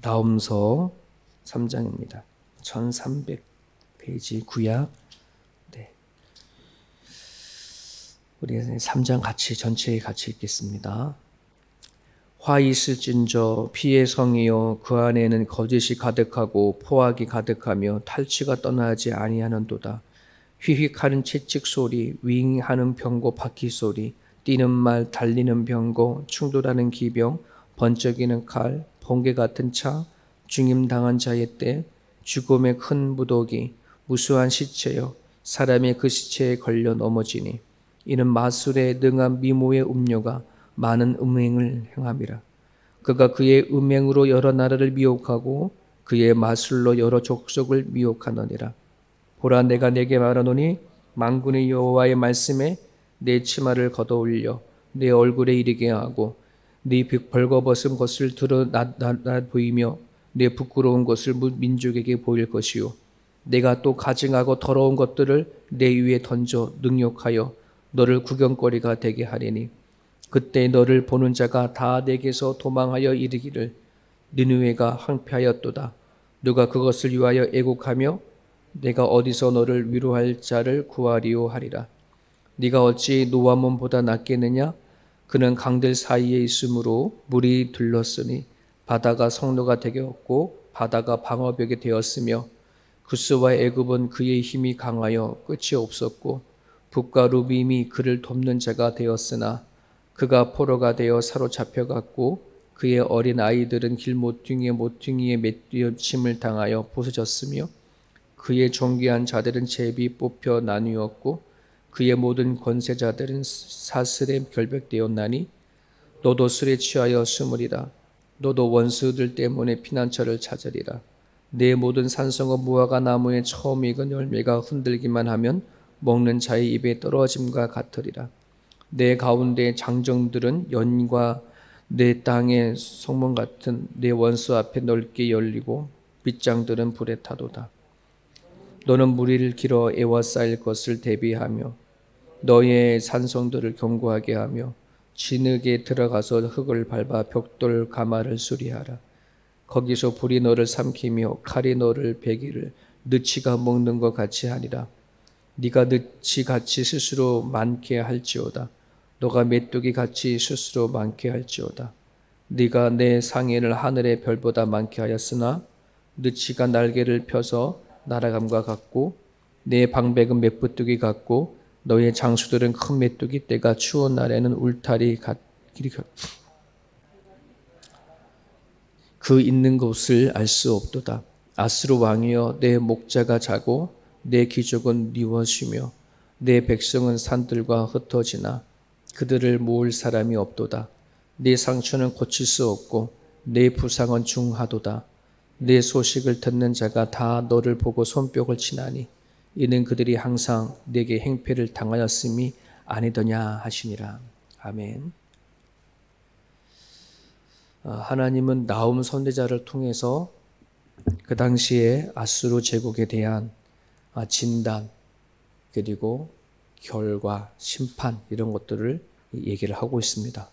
나홈서 3장입니다. 1300페이지 구약. 네. 우리 3장 전체 같이 읽겠습니다. 화 있을진저 피의 성이요 그 안에는 거짓이 가득하고 포악이 가득하며 탈취가 떠나지 아니하는도다. 휘휘하는 채찍 소리, 윙하는 병고 바퀴 소리, 뛰는 말, 달리는 병고, 충돌하는 기병, 번쩍이는 칼, 번개 같은 차, 중임당한 자의 때, 죽음의 큰 무더기, 무수한 시체여, 사람의 그 시체에 걸려 넘어지니, 이는 마술에 능한 미모의 음료가 많은 음행을 행함이라. 그가 그의 음행으로 여러 나라를 미혹하고 그의 마술로 여러 족속을 미혹하느니라. 보라, 내가 내게 말하노니 만군의 여호와의 말씀에 내 치마를 걷어올려 내 얼굴에 이르게 하고 네 벌거벗은 것을 드러나 보이며 내 부끄러운 것을 민족에게 보일 것이요 내가 또 가증하고 더러운 것들을 내 위에 던져 능욕하여 너를 구경거리가 되게 하리니 그때 너를 보는 자가 다 내게서 도망하여 이르기를 느느웨가 황폐하였도다. 누가 그것을 위하여 애곡하며 내가 어디서 너를 위로할 자를 구하리오 하리라. 네가 어찌 노아몬보다 낫겠느냐? 그는 강들 사이에 있으므로 물이 들렀으니 바다가 성로가 되었고 바다가 방어벽이 되었으며 구스와 애굽은 그의 힘이 강하여 끝이 없었고 북과 루빔이 그를 돕는 자가 되었으나 그가 포로가 되어 사로잡혀갔고 그의 어린 아이들은 길 모퉁이에 맺침을 당하여 부서졌으며 그의 존귀한 자들은 제비 뽑혀 나뉘었고 그의 모든 권세자들은 사슬에 결백되었나니 너도 술에 취하여 숨으리라. 너도 원수들 때문에 피난처를 찾으리라. 내 모든 산성은 무화과 나무에 처음 익은 열매가 흔들기만 하면 먹는 자의 입에 떨어짐과 같으리라. 내 가운데 장정들은 연과 내 땅의 성문 같은 내 원수 앞에 넓게 열리고 빗장들은 불에 타도다. 너는 무리를 길어 에워싸일 것을 대비하며 너의 산성들을 견고하게 하며 진흙에 들어가서 흙을 밟아 벽돌 가마를 수리하라. 거기서 불이 너를 삼키며 칼이 너를 베기를 느치가 먹는 것 같이 하리라. 네가 느치같이 스스로 많게 할지어다. 너가 메뚜기 같이 스스로 많게 할지어다. 네가 내 상해를 하늘의 별보다 많게 하였으나 느치가 날개를 펴서 날아감과 같고 내 방백은 메뚜기 같고 너의 장수들은 큰 메뚜기 때가 추운 날에는 울타리 같기리 그 있는 곳을 알 수 없도다. 아스루 왕이여 내 목자가 자고 내 기족은 미워지며 내 백성은 산들과 흩어지나 그들을 모을 사람이 없도다. 네 상처는 고칠 수 없고 내 부상은 중하도다. 내 소식을 듣는 자가 다 너를 보고 손뼉을 치나니 이는 그들이 항상 내게 행패를 당하였음이 아니더냐 하시니라. 아멘. 하나님은 나홈 선지자를 통해서 그 당시에 아수르 제국에 대한 진단 그리고 결과, 심판 이런 것들을 얘기를 하고 있습니다.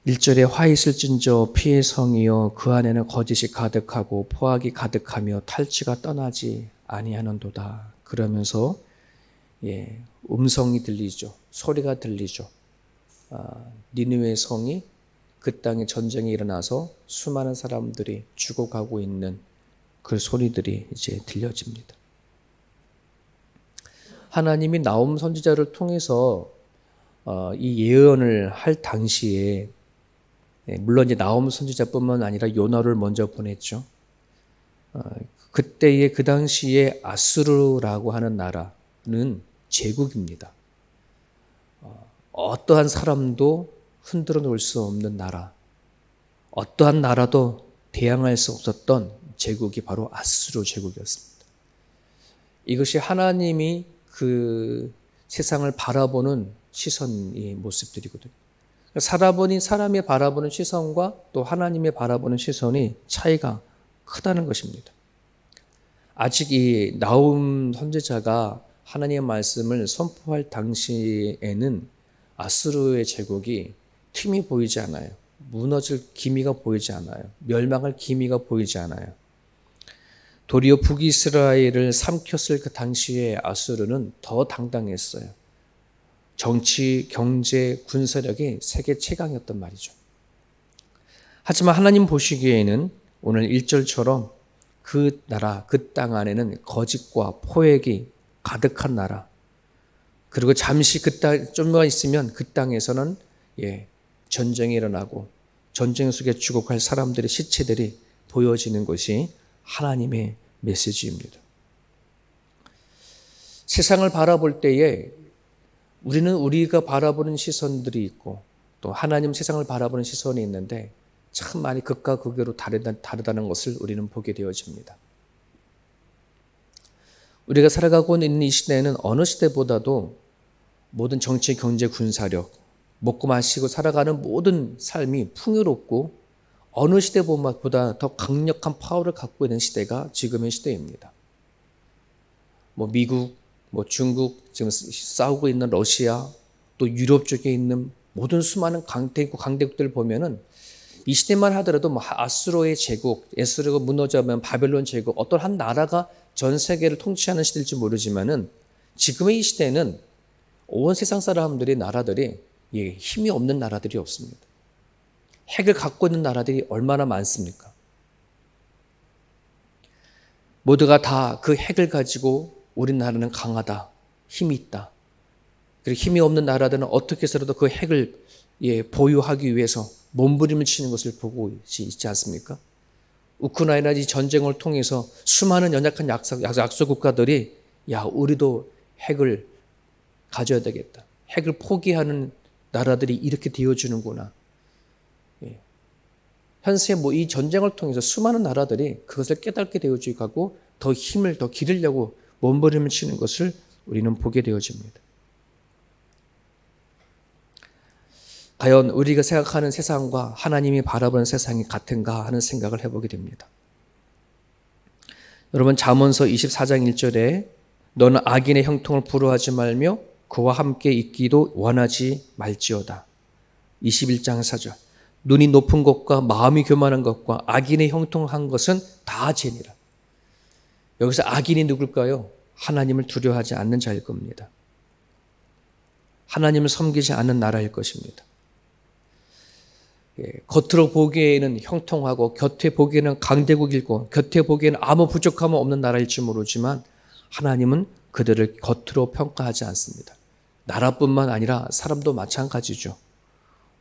1절에 화 있을진저 피의 성이여 그 안에는 거짓이 가득하고 포악이 가득하며 탈취가 떠나지 아니하는도다. 그러면서 음성이 들리죠. 소리가 들리죠. 니느웨 성이 그 땅에 전쟁이 일어나서 수많은 사람들이 죽어가고 있는 그 소리들이 이제 들려집니다. 하나님이 나홈 선지자를 통해서 이 예언을 할 당시에 물론 이제 나홈 선지자뿐만 아니라 요나를 먼저 보냈죠. 그때의 그 당시에 아수르라고 하는 나라는 제국입니다. 어떠한 사람도 흔들어 놓을 수 없는 나라, 어떠한 나라도 대항할 수 없었던 제국이 바로 아수르 제국이었습니다. 이것이 하나님이 그 세상을 바라보는 시선의 모습들이거든요. 사람이 바라보는 시선과 또 하나님의 바라보는 시선이 차이가 크다는 것입니다. 아직 이 나홈 선지자가 하나님의 말씀을 선포할 당시에는 아수르의 제국이 틈이 보이지 않아요. 무너질 기미가 보이지 않아요. 멸망할 기미가 보이지 않아요. 도리어 북이스라엘을 삼켰을 그 당시에 아수르는 더 당당했어요. 정치, 경제, 군사력이 세계 최강이었단 말이죠. 하지만 하나님 보시기에는 오늘 1절처럼 그 나라, 그 땅 안에는 거짓과 포획이 가득한 나라, 그리고 잠시 그 땅 좀만 있으면 그 땅에서는 전쟁이 일어나고 전쟁 속에 죽어갈 사람들의 시체들이 보여지는 것이 하나님의 메시지입니다. 세상을 바라볼 때에 우리는 우리가 바라보는 시선들이 있고 또 하나님 세상을 바라보는 시선이 있는데 참 많이 극과 극으로 다르다는 것을 우리는 보게 되어집니다. 우리가 살아가고 있는 이 시대에는 어느 시대보다도 모든 정치, 경제, 군사력, 먹고 마시고 살아가는 모든 삶이 풍요롭고 어느 시대보다 더 강력한 파워를 갖고 있는 시대가 지금의 시대입니다. 미국, 중국, 지금 싸우고 있는 러시아, 또 유럽 쪽에 있는 모든 수많은 강대국들을 보면은 이 시대만 하더라도 아수르의 제국, 아수르가 무너져면 바벨론 제국, 어떤 한 나라가 전 세계를 통치하는 시대일지 모르지만은 지금의 이 시대는 온 세상 사람들이 나라들이 힘이 없는 나라들이 없습니다. 핵을 갖고 있는 나라들이 얼마나 많습니까? 모두가 다 그 핵을 가지고 우리나라는 강하다, 힘이 있다. 그리고 힘이 없는 나라들은 어떻게 해서라도 그 핵을 보유하기 위해서 몸부림을 치는 것을 보고 있지 않습니까? 우크라이나 이 전쟁을 통해서 수많은 연약한 약소 국가들이 우리도 핵을 가져야 되겠다. 핵을 포기하는 나라들이 이렇게 되어주는구나. 현세 이 전쟁을 통해서 수많은 나라들이 그것을 깨닫게 되어지고 더 힘을 더 기르려고 몸부림을 치는 것을 우리는 보게 되어집니다. 과연 우리가 생각하는 세상과 하나님이 바라보는 세상이 같은가 하는 생각을 해보게 됩니다. 여러분 잠언서 24장 1절에 너는 악인의 형통을 부러워하지 말며 그와 함께 있기도 원하지 말지어다. 21장 4절 눈이 높은 것과 마음이 교만한 것과 악인의 형통한 것은 다 죄니라. 여기서 악인이 누굴까요? 하나님을 두려워하지 않는 자일 겁니다. 하나님을 섬기지 않는 나라일 것입니다. 겉으로 보기에는 형통하고 곁에 보기에는 강대국이고 곁에 보기에는 아무 부족함은 없는 나라일지 모르지만 하나님은 그들을 겉으로 평가하지 않습니다. 나라뿐만 아니라 사람도 마찬가지죠.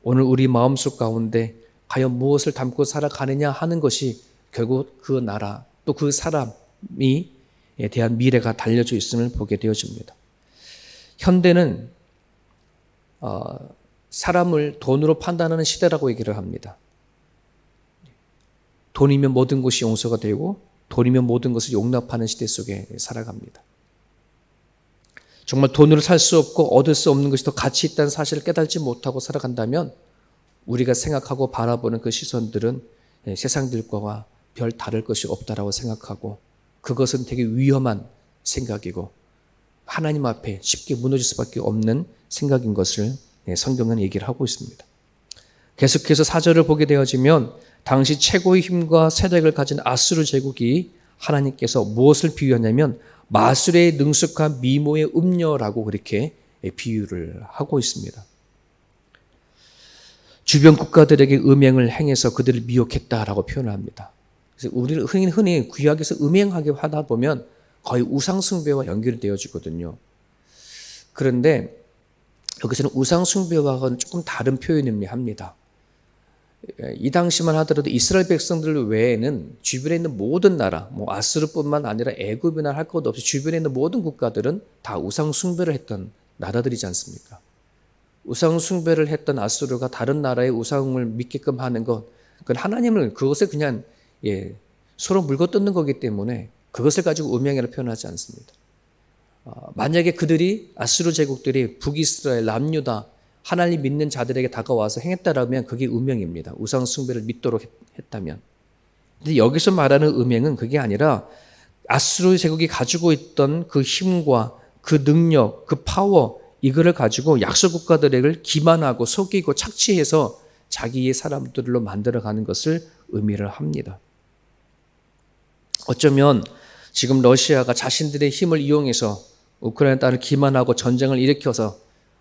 오늘 우리 마음속 가운데 과연 무엇을 담고 살아가느냐 하는 것이 결국 그 나라 또 그 사람이 대한 미래가 달려져 있음을 보게 되어집니다. 현대는 사람을 돈으로 판단하는 시대라고 얘기를 합니다. 돈이면 모든 것이 용서가 되고 돈이면 모든 것을 용납하는 시대 속에 살아갑니다. 정말 돈으로 살 수 없고 얻을 수 없는 것이 더 가치 있다는 사실을 깨달지 못하고 살아간다면 우리가 생각하고 바라보는 그 시선들은 세상들과 별 다를 것이 없다라고 생각하고 그것은 되게 위험한 생각이고 하나님 앞에 쉽게 무너질 수밖에 없는 생각인 것을 성경은 얘기를 하고 있습니다. 계속해서 4절을 보게 되어지면 당시 최고의 힘과 세력을 가진 아수르 제국이 하나님께서 무엇을 비유하냐면 마술에 능숙한 미모의 음녀라고 그렇게 비유를 하고 있습니다. 주변 국가들에게 음행을 행해서 그들을 미혹했다라고 표현을 합니다. 그래서 우리는 흔히 구약에서 음행하게 하다 보면 거의 우상숭배와 연결이 되어지거든요. 그런데 여기서는 우상숭배와는 조금 다른 표현을 합니다. 이 당시만 하더라도 이스라엘 백성들 외에는 주변에 있는 모든 나라, 아수르뿐만 아니라 애굽이나 할 것 없이 주변에 있는 모든 국가들은 다 우상숭배를 했던 나라들이지 않습니까? 우상숭배를 했던 아수르가 다른 나라의 우상을 믿게끔 하는 것, 그건 하나님을 그것을 그냥 서로 물거뜯는 거기 때문에 그것을 가지고 음행이라고 표현하지 않습니다. 만약에 그들이 아수르 제국들이 북이스라엘, 남유다 하나님 믿는 자들에게 다가와서 행했다라면 그게 음행입니다. 우상 숭배를 믿도록 했다면. 근데 여기서 말하는 음행은 그게 아니라 아수르 제국이 가지고 있던 그 힘과 그 능력, 그 파워 이거를 가지고 약소 국가들을 기만하고 속이고 착취해서 자기의 사람들로 만들어가는 것을 의미를 합니다. 어쩌면 지금 러시아가 자신들의 힘을 이용해서 우크라이나 땅을 기만하고 전쟁을 일으켜서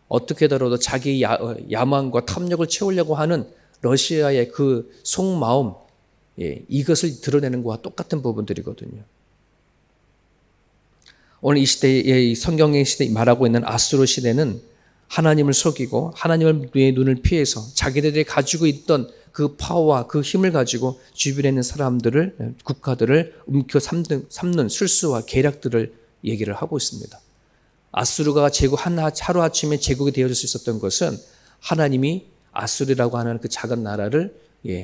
어떻게더라도 자기 야망과 탐욕을 채우려고 하는 러시아의 그 속마음, 이것을 드러내는 것과 똑같은 부분들이거든요. 오늘 이 시대의 성경의 시대에 말하고 있는 아수르 시대는 하나님을 속이고 하나님의 눈을 피해서 자기들이 가지고 있던 그 파워와 그 힘을 가지고 주변에 있는 사람들을, 국가들을 움켜 삼는 술수와 계략들을 얘기를 하고 있습니다. 아수르가 하루아침에 제국이 되어질 수 있었던 것은 하나님이 아수르라고 하는 그 작은 나라를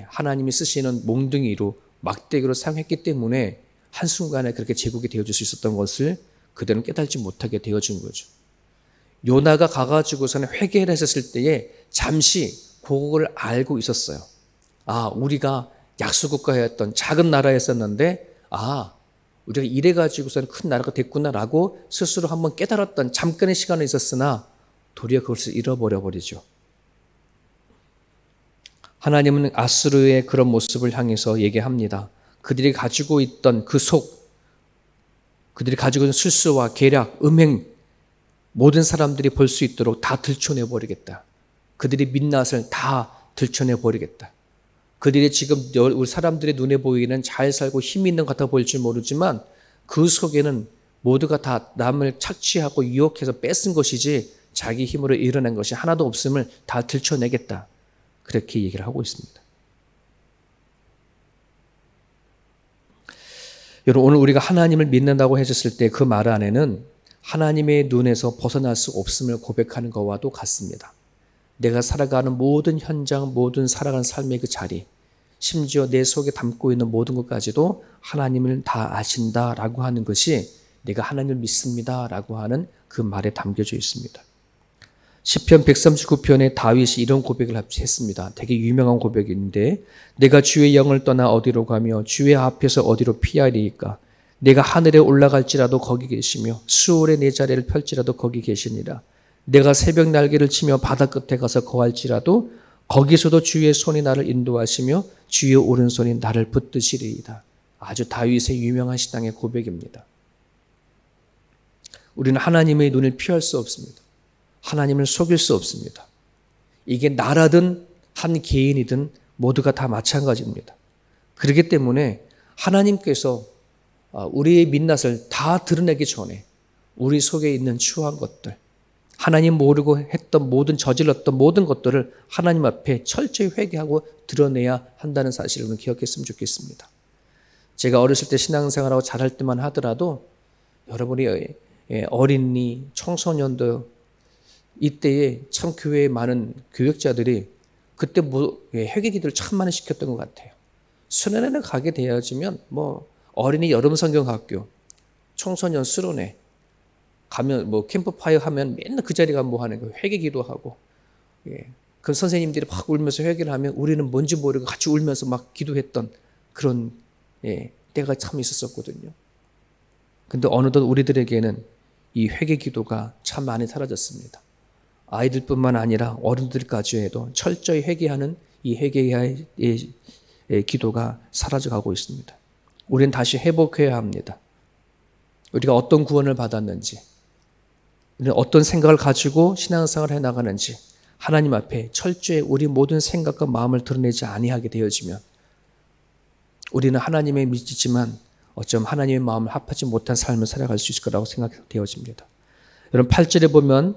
하나님이 쓰시는 몽둥이로 막대기로 사용했기 때문에 한순간에 그렇게 제국이 되어질 수 있었던 것을 그들은 깨달지 못하게 되어진 거죠. 요나가 가가지고서는 회개를 했었을 때에 잠시 그걸 알고 있었어요. 우리가 약소국가였던 작은 나라였었는데 우리가 이래가지고서는 큰 나라가 됐구나라고 스스로 한번 깨달았던 잠깐의 시간이 있었으나 도리어 그것을 잃어버려 버리죠. 하나님은 아수르의 그런 모습을 향해서 얘기합니다. 그들이 가지고 있던 그들이 가지고 있는 술수와 계략, 음행, 모든 사람들이 볼 수 있도록 다 들춰내버리겠다. 그들의 민낯을 다 들춰내버리겠다. 그들이 지금 우리 사람들의 눈에 보이는 잘 살고 힘이 있는 것 같아 보일지 모르지만 그 속에는 모두가 다 남을 착취하고 유혹해서 뺏은 것이지 자기 힘으로 일어난 것이 하나도 없음을 다 들춰내겠다. 그렇게 얘기를 하고 있습니다. 여러분, 오늘 우리가 하나님을 믿는다고 해줬을 때 그 말 안에는 하나님의 눈에서 벗어날 수 없음을 고백하는 것과도 같습니다. 내가 살아가는 모든 현장, 모든 살아가는 삶의 그 자리, 심지어 내 속에 담고 있는 모든 것까지도 하나님을 다 아신다라고 하는 것이 내가 하나님을 믿습니다라고 하는 그 말에 담겨져 있습니다. 시편 139편에 다윗이 이런 고백을 했습니다. 되게 유명한 고백인데 내가 주의 영을 떠나 어디로 가며 주의 앞에서 어디로 피하리이까. 내가 하늘에 올라갈지라도 거기 계시며 수월에 내 자리를 펼지라도 거기 계시니라. 내가 새벽 날개를 치며 바다 끝에 가서 거할지라도 거기서도 주의 손이 나를 인도하시며 주의 오른손이 나를 붙드시리이다. 아주 다윗의 유명한 신앙의 고백입니다. 우리는 하나님의 눈을 피할 수 없습니다. 하나님을 속일 수 없습니다. 이게 나라든 한 개인이든 모두가 다 마찬가지입니다. 그렇기 때문에 하나님께서 우리의 민낯을 다 드러내기 전에 우리 속에 있는 추한 것들, 하나님 모르고 했던 저질렀던 모든 것들을 하나님 앞에 철저히 회개하고 드러내야 한다는 사실을 기억했으면 좋겠습니다. 제가 어렸을 때 신앙생활하고 잘할 때만 하더라도 여러분이 어린이, 청소년들 이때에 참 교회에 많은 교역자들이 그때 회개기도를 참 많이 시켰던 것 같아요. 수련회를 가게 되어지면 어린이 여름 성경학교, 청소년 수련회 가면 캠프파이어 하면 맨날 그 자리가 하는 거예요. 회개기도하고. 그 선생님들이 막 울면서 회개를 하면 우리는 뭔지 모르고 같이 울면서 막 기도했던 그런 때가 참 있었거든요. 근데 어느덧 우리들에게는 이 회개기도가 참 많이 사라졌습니다. 아이들뿐만 아니라 어른들까지 해도 철저히 회개하는 이 회개의 기도가 사라져가고 있습니다. 우리는 다시 회복해야 합니다. 우리가 어떤 구원을 받았는지, 우리는 어떤 생각을 가지고 신앙생활을 해나가는지 하나님 앞에 철저히 우리 모든 생각과 마음을 드러내지 아니하게 되어지면 우리는 하나님의 믿지만 어쩜 하나님의 마음을 합하지 못한 삶을 살아갈 수 있을 거라고 생각되어집니다. 여러분 8절에 보면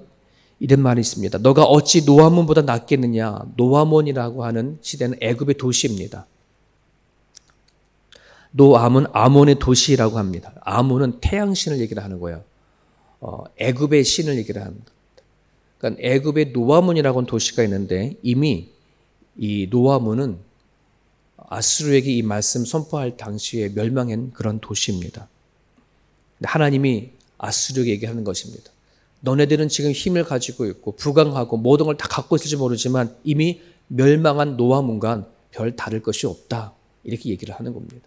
이런 말이 있습니다. 너가 어찌 노아몬보다 낫겠느냐. 노아몬이라고 하는 시대는 애굽의 도시입니다. 노아몬 아몬의 도시라고 합니다. 아몬은 태양신을 얘기를 하는 거예요. 애굽의 신을 얘기를 합니다. 그러니까 애굽의 노아몬이라고 하는 도시가 있는데 이미 이 노아몬은 아수르에게 이 말씀 선포할 당시에 멸망한 그런 도시입니다. 하나님이 아수르에게 얘기하는 것입니다. 너네들은 지금 힘을 가지고 있고 부강하고 모든 걸 다 갖고 있을지 모르지만 이미 멸망한 노아몬과 별 다를 것이 없다. 이렇게 얘기를 하는 겁니다.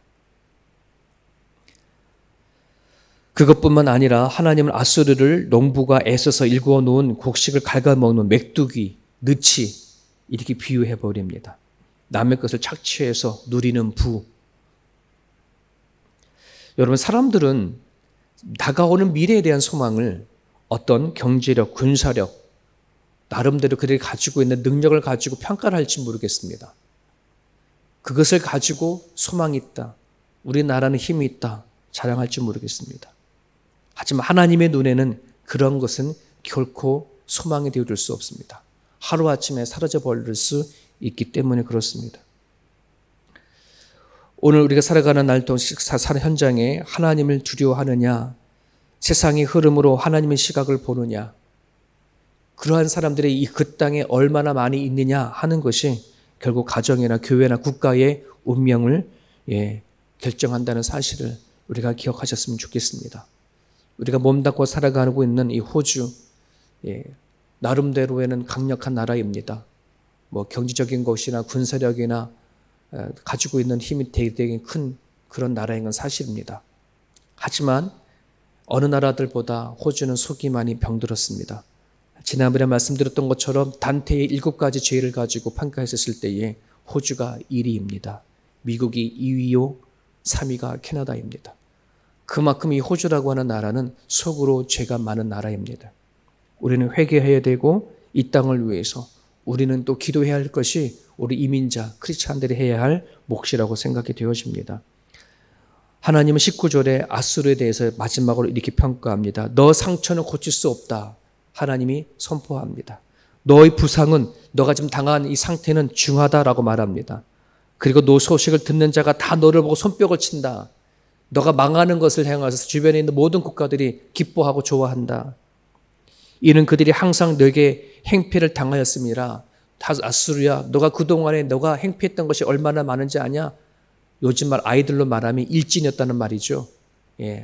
그것뿐만 아니라 하나님은 아수르를 농부가 애써서 일구어 놓은 곡식을 갉아먹는 맥두기, 느치, 이렇게 비유해 버립니다. 남의 것을 착취해서 누리는 부. 여러분, 사람들은 다가오는 미래에 대한 소망을 어떤 경제력, 군사력, 나름대로 그들이 가지고 있는 능력을 가지고 평가를 할지 모르겠습니다. 그것을 가지고 소망이 있다, 우리나라는 힘이 있다 자랑할지 모르겠습니다. 하지만 하나님의 눈에는 그런 것은 결코 소망이 되어줄 수 없습니다. 하루아침에 사라져버릴 수 있기 때문에 그렇습니다. 오늘 우리가 살아가는 날 동안 사는 현장에 하나님을 두려워하느냐, 세상의 흐름으로 하나님의 시각을 보느냐, 그러한 사람들이 그 땅에 얼마나 많이 있느냐 하는 것이 결국 가정이나 교회나 국가의 운명을 결정한다는 사실을 우리가 기억하셨으면 좋겠습니다. 우리가 몸담고 살아가고 있는 이 호주, 나름대로에는 강력한 나라입니다. 경제적인 것이나 군사력이나 가지고 있는 힘이 되게 큰 그런 나라인 건 사실입니다. 하지만 어느 나라들보다 호주는 속이 많이 병들었습니다. 지난번에 말씀드렸던 것처럼 단테의 7가지 죄를 가지고 평가했을 때에 호주가 1위입니다. 미국이 2위요, 3위가 캐나다입니다. 그만큼 이 호주라고 하는 나라는 속으로 죄가 많은 나라입니다. 우리는 회개해야 되고 이 땅을 위해서 우리는 또 기도해야 할 것이 우리 이민자, 크리스찬들이 해야 할 몫이라고 생각이 되어집니다. 하나님은 19절에 아수르에 대해서 마지막으로 이렇게 평가합니다. 너 상처는 고칠 수 없다. 하나님이 선포합니다. 너의 부상은, 너가 지금 당한 이 상태는 중하다라고 말합니다. 그리고 너 소식을 듣는 자가 다 너를 보고 손뼉을 친다. 너가 망하는 것을 향해서 주변에 있는 모든 국가들이 기뻐하고 좋아한다. 이는 그들이 항상 너에게 행패를 당하였음이라. 아수르야, 너가 그동안에 너가 행패했던 것이 얼마나 많은지 아냐? 요즘 말 아이들로 말하면 일진이었다는 말이죠.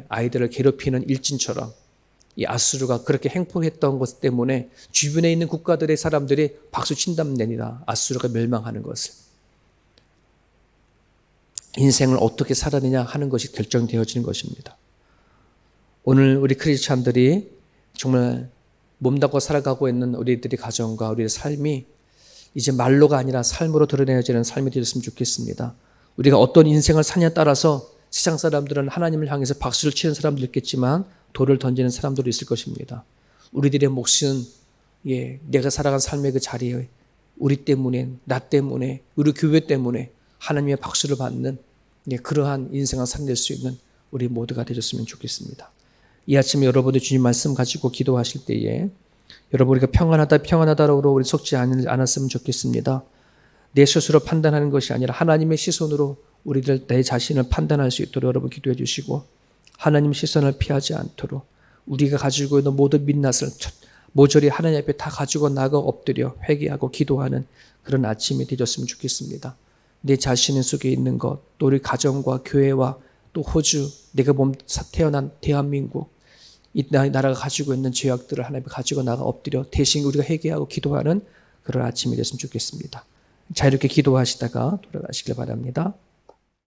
아이들을 괴롭히는 일진처럼 이 아수르가 그렇게 행포했던 것 때문에 주변에 있는 국가들의 사람들이 박수 친다느니라. 아수르가 멸망하는 것을. 인생을 어떻게 살았느냐 하는 것이 결정되어지는 것입니다. 오늘 우리 크리스찬들이 정말 몸담고 살아가고 있는 우리들의 가정과 우리의 삶이 이제 말로가 아니라 삶으로 드러내어지는 삶이 되었으면 좋겠습니다. 우리가 어떤 인생을 사냐에 따라서 세상 사람들은 하나님을 향해서 박수를 치는 사람도 있겠지만 돌을 던지는 사람들도 있을 것입니다. 우리들의 몫은 내가 살아간 삶의 그 자리에 우리 때문에, 나 때문에, 우리 교회 때문에 하나님의 박수를 받는 그러한 인생을 살릴 수 있는 우리 모두가 되셨으면 좋겠습니다. 이 아침에 여러분들 주님 말씀 가지고 기도하실 때에 여러분 우리가 평안하다라고 우리 속지 않았으면 좋겠습니다. 내 스스로 판단하는 것이 아니라 하나님의 시선으로 우리들 내 자신을 판단할 수 있도록 여러분 기도해 주시고 하나님 시선을 피하지 않도록 우리가 가지고 있는 모든 민낯을 모조리 하나님 앞에 다 가지고 나가 엎드려 회개하고 기도하는 그런 아침이 되셨으면 좋겠습니다. 내 자신 속에 있는 것, 또 우리 가정과 교회와 또 호주, 내가 태어난 대한민국, 이 나라가 가지고 있는 죄악들을 하나님 앞에 가지고 나가 엎드려 대신 우리가 회개하고 기도하는 그런 아침이 됐으면 좋겠습니다. 자유롭게 기도하시다가 돌아가시길 바랍니다.